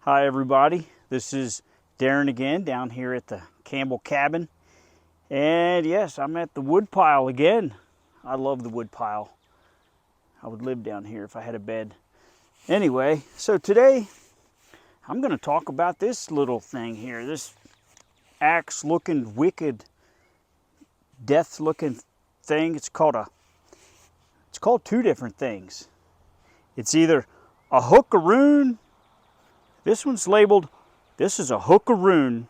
Hi everybody, this is Darren again down here at the Campbell cabin. And yes, I'm at the wood pile again. I love the wood pile. I would live down here if I had a bed. Anyway, so today I'm going to talk about this little thing here. This axe looking, wicked, death looking thing. It's called two different things. It's either a hookaroon. This one's labeled, this is a hookaroon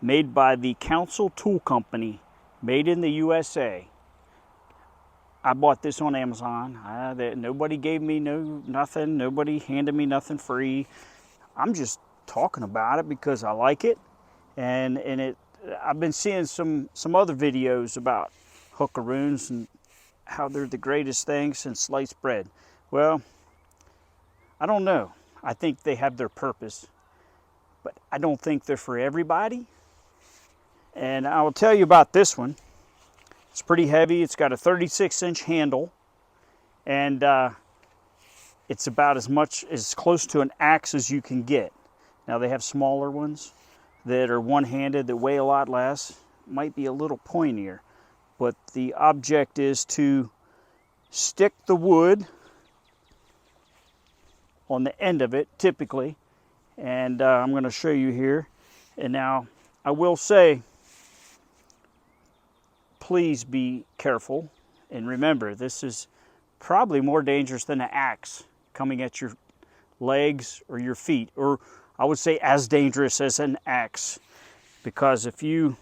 made by the Council Tool Company, made in the USA. I bought this on Amazon. Nobody gave me nothing. Nobody handed me nothing free. I'm just talking about it because I like it. And I've been seeing some other videos about hookaroons and how they're the greatest thing since sliced bread. Well, I don't know. I think they have their purpose, but I don't think they're for everybody. And I will tell you about this one. It's pretty heavy. It's got a 36-inch handle, and it's about as close to an axe as you can get. Now they have smaller ones that are one-handed that weigh a lot less, might be a little pointier, but the object is to stick the wood on the end of it, typically, and I'm going to show you here. And now I will say, please be careful, and remember, this is probably more dangerous than an axe coming at your legs or your feet, or I would say as dangerous as an axe, because if you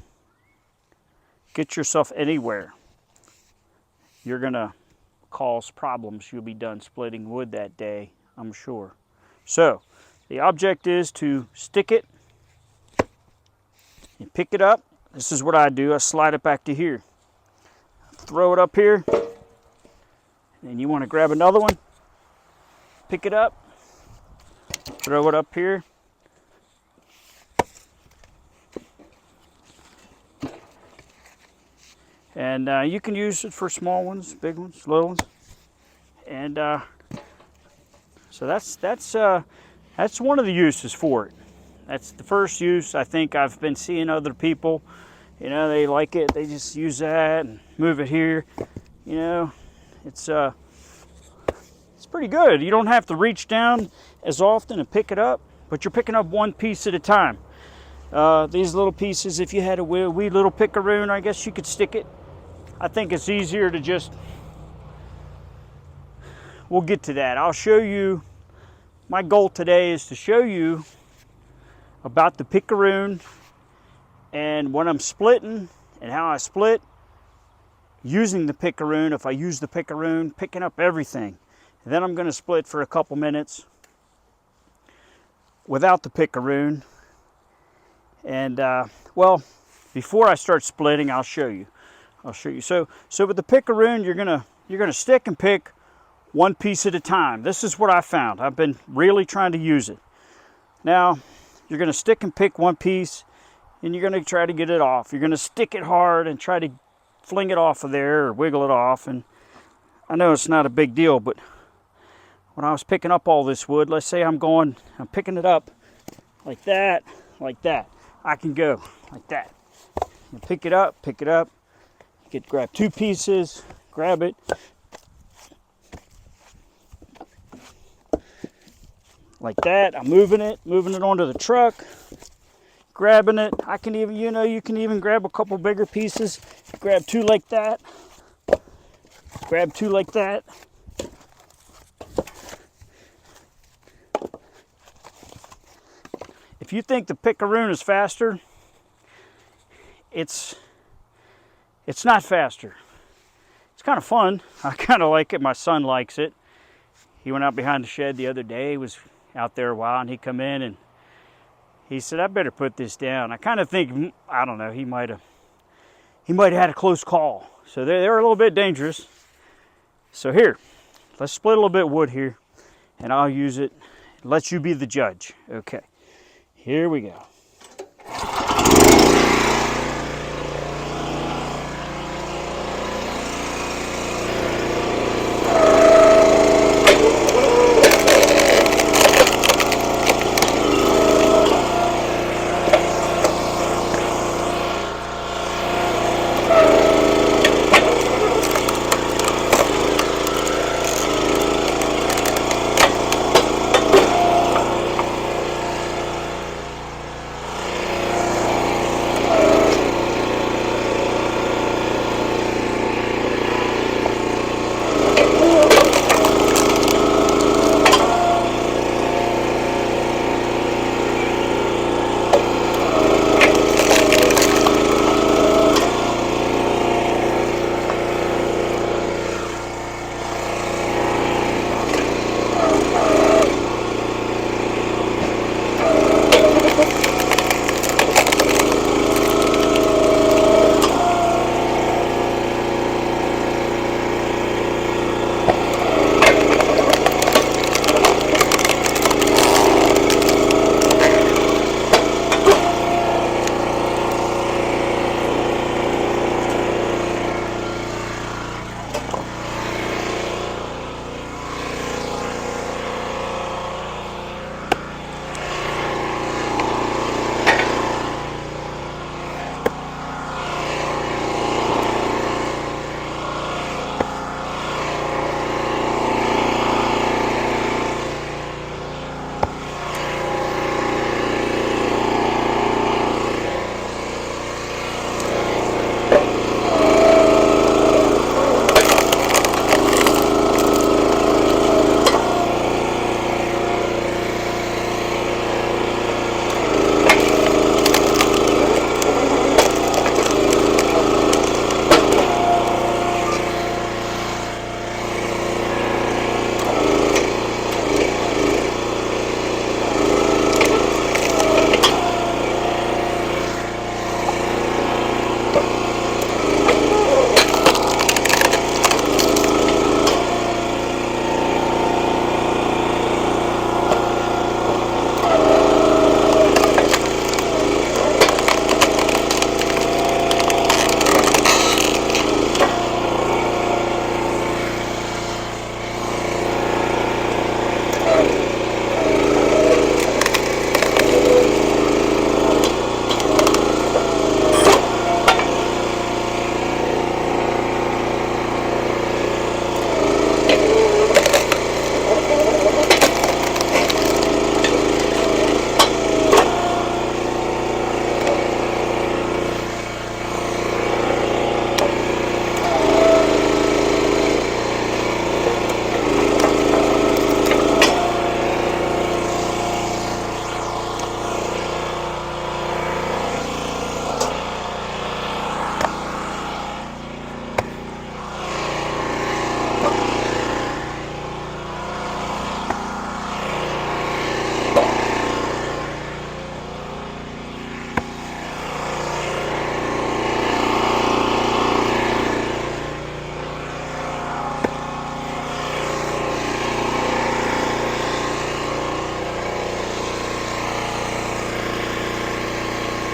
get yourself anywhere, you're going to cause problems. You'll be done splitting wood that day, I'm sure. So the object is to stick it and pick it up. This is what I do. I slide it back to here. Throw it up here. And you want to grab another one. Pick it up. Throw it up here. And you can use it for small ones, big ones, little ones. And so that's one of the uses for it. That's the first use. I think I've been seeing other people, they like it. They just use that and move it here. It's pretty good. You don't have to reach down as often and pick it up, but you're picking up one piece at a time. These little pieces, if you had a wee little pickaroon, I guess you could stick it. I think it's easier to just, we'll get to that. I'll show you, my goal today is to show you about the pickaroon and what I'm splitting and how I split using the pickaroon. If I use the pickaroon, picking up everything. And then I'm going to split for a couple minutes without the pickaroon. And well, before I start splitting, I'll show you. So with the pickaroon, you're gonna stick and pick one piece at a time. This is what I found. I've been really trying to use it. Now, you're gonna stick and pick one piece, and you're gonna try to get it off. You're gonna stick it hard and try to fling it off of there or wiggle it off. And I know it's not a big deal, but when I was picking up all this wood, let's say I'm picking it up like that. I can go like that. And pick it up. Grab two pieces, grab it. Like that. I'm moving it onto the truck, grabbing it. I can even, you can even grab a couple bigger pieces. Grab two like that. Grab two like that. If you think the pickaroon is faster, it's not faster. It's kind of fun. I kind of like it. My son likes it. He went out behind the shed the other day. He was out there a while, and he come in and he said, I better put this down. I kind of think, I don't know, he might have had a close call. So they're a little bit dangerous. So here, let's split a little bit of wood here, and I'll use it. Let you be the judge. Okay, here we go.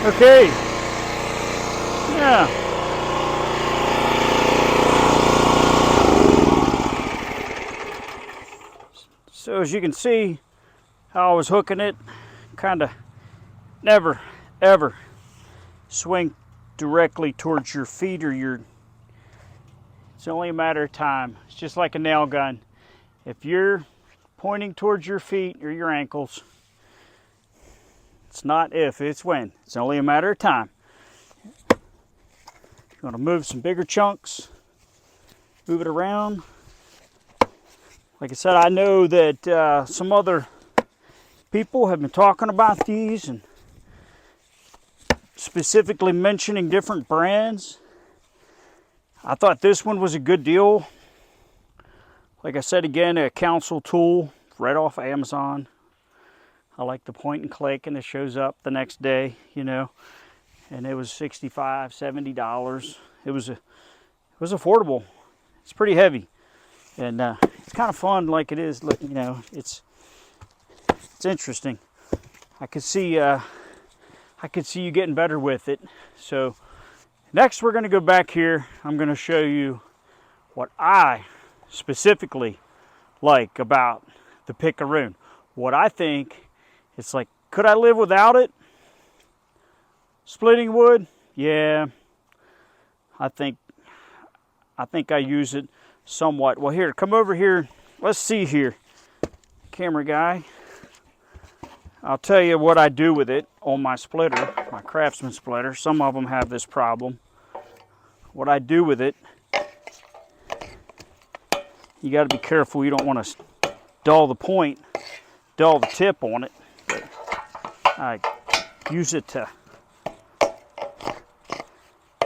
Okay. Yeah. So as you can see, how I was hooking it, kind of never, ever swing directly towards your feet or your, it's only a matter of time. It's just like a nail gun. If you're pointing towards your feet or your ankles, it's not if, it's when. It's only a matter of time. You're going to move some bigger chunks, move it around. Like I said, I know that some other people have been talking about these and specifically mentioning different brands. I thought this one was a good deal. Like I said, again, a council tool right off Amazon. I like the point and click, and it shows up the next day, you know. And it was $65, $70. It was affordable. It's pretty heavy, and it's kind of fun. Like it is, you know, it's interesting. I could see you getting better with it. So next, we're going to go back here. I'm going to show you what I specifically like about the Hookaroon. What I think it's like. Could I live without it? Splitting wood? Yeah. I think I use it somewhat. Well, here, come over here. Let's see here, camera guy. I'll tell you what I do with it on my splitter, my Craftsman splitter. Some of them have this problem. What I do with it, you got to be careful. You don't want to dull the point, dull the tip on it. But I use it to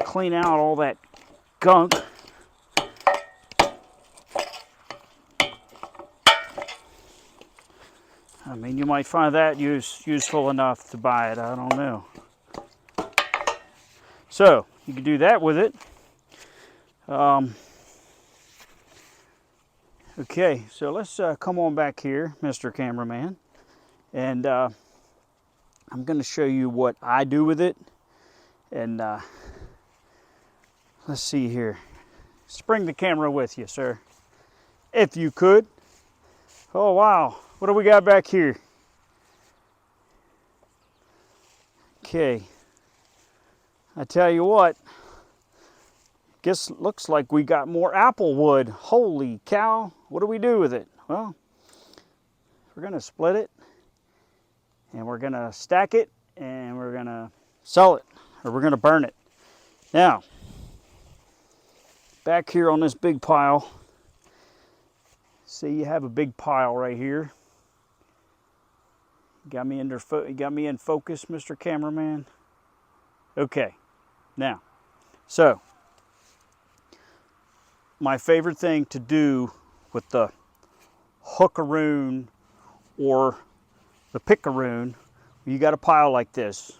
clean out all that gunk. I mean, you might find that useful enough to buy it. I don't know. So you can do that with it. Okay, so let's come on back here, Mr. Cameraman, and I'm going to show you what I do with it. And let's see here. Bring the camera with you, sir, if you could. Oh, wow. What do we got back here? Okay. I tell you what. Guess looks like we got more apple wood. Holy cow. What do we do with it? Well, we're going to split it. And we're going to stack it. And we're going to sell it. Or we're going to burn it. Now, back here on this big pile. See, you have a big pile right here. Got me in focus, Mr. Cameraman. Okay. Now, so my favorite thing to do with the Hookaroon or the Hookaroon, you got a pile like this.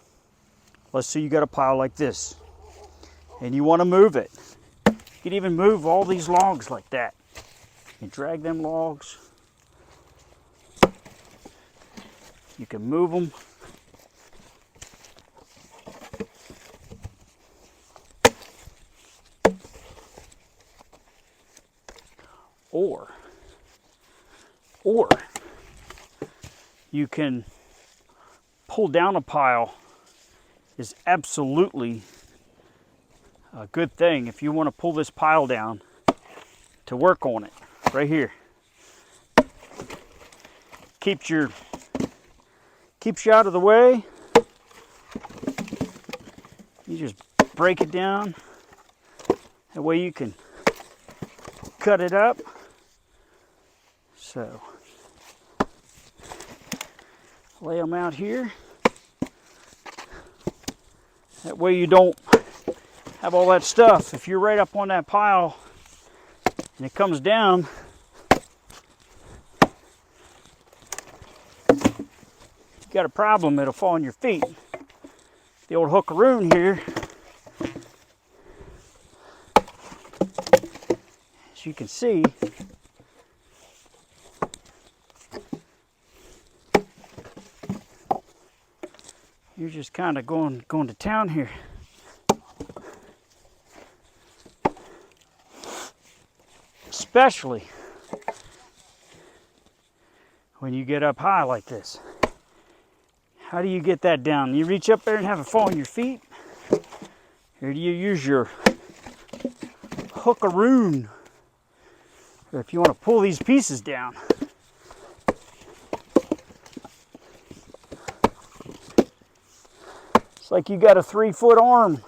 Let's say you got a pile like this, and you want to move it. You can even move all these logs like that. You can drag them logs. You can move them. Or you can pull down a pile. Is absolutely a good thing if you want to pull this pile down to work on it. Right here. Keeps you out of the way. You just break it down. That way you can cut it up. So lay them out here. That way you don't have all that stuff. If you're right up on that pile and it comes down, you got a problem, it'll fall on your feet. The old Hookaroon here, as you can see, You're just kind of going to town here. Especially when you get up high like this. How do you get that down? You reach up there and have it fall on your feet? Or do you use your hookaroon? Or if you want to pull these pieces down. It's like you got a 3-foot arm.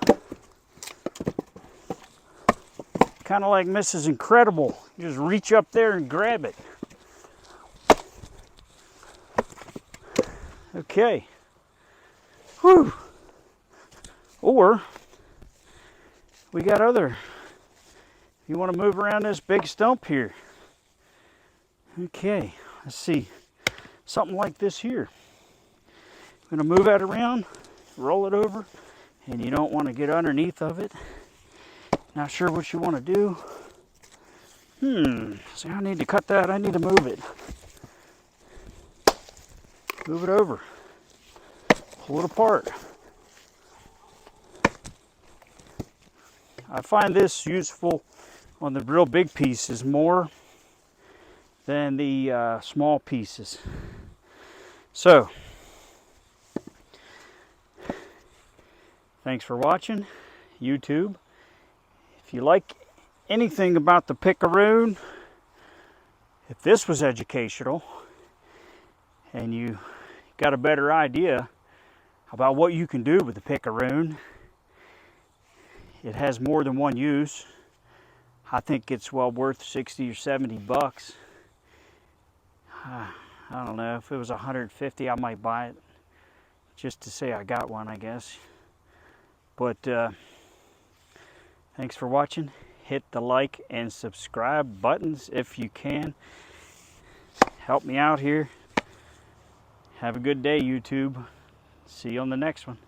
Kind of like Mrs. Incredible. You just reach up there and grab it. Okay. Whew. Or we got other. You want to move around this big stump here. Okay, let's see. Something like this here. I'm going to move that around, roll it over, and you don't want to get underneath of it. Not sure what you want to do. See, I need to cut that. I need to move it. Move it over. Pull it apart. I find this useful on the real big pieces more than the small pieces. So, thanks for watching, YouTube. If you like anything about the Hookaroon, if this was educational and you got a better idea about what you can do with the Hookaroon, it has more than one use. I think it's well worth 60 or 70 bucks. I don't know, if it was 150 I might buy it just to say I got one, I guess. But thanks for watching. Hit the like and subscribe buttons if you can. Help me out here. Have a good day, YouTube. See you on the next one.